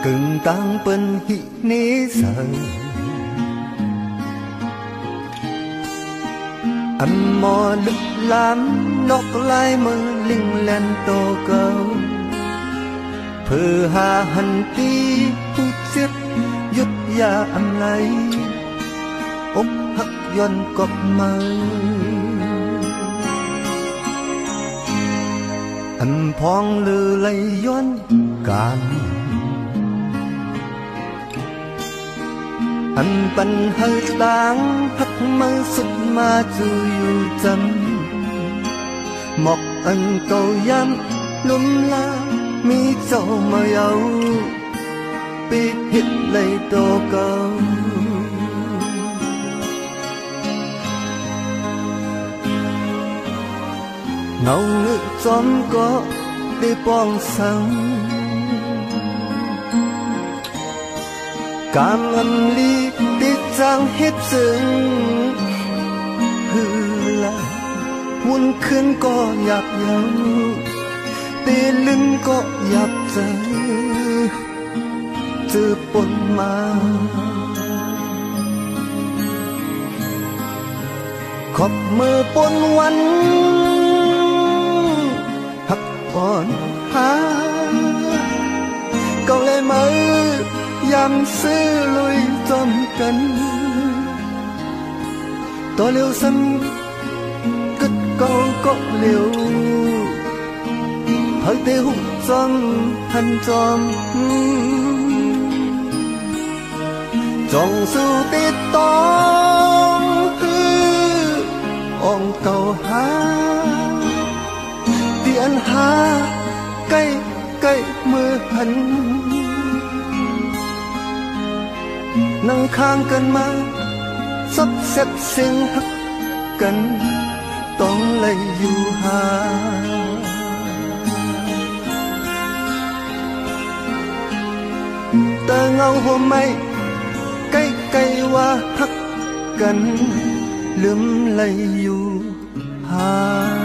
更当本喜你神，âm mò lực lắm nóc lai mơ linh lên tô cầu, phừ hà hành ti hút xiết dứt ya âm lấy, ốc hắc yon cọp mơ, âm phong lư lấy yon càn. Anh bận hơi sáng hắt mơ sụt mà dù yêu chấm mọc anh cầu yam lùm la mi châu mơ âu bị hít lấy tô cầu ngầu ngự xóm có để bong sáng cảm âm ly tiết giang hết rừng hư là muôn khuyên có dạp nhau tê lưng có dạp giờ từ bồn mà khóc mơ bồnวัน hắc bồn há câu lệ mơ yam sư lùi tôm cân tôi liều sân cất câu cốc liều hơi tê hút giom hành giom dòng sư tê tóm hư ong cầu há tiện há cây cây mưa hân năng khang cần mà sắp xếp sinh hắc cần tông lấy dù hà tơ ngâu hôm nay cây cây hoa hắc cần lướm lấy dù hà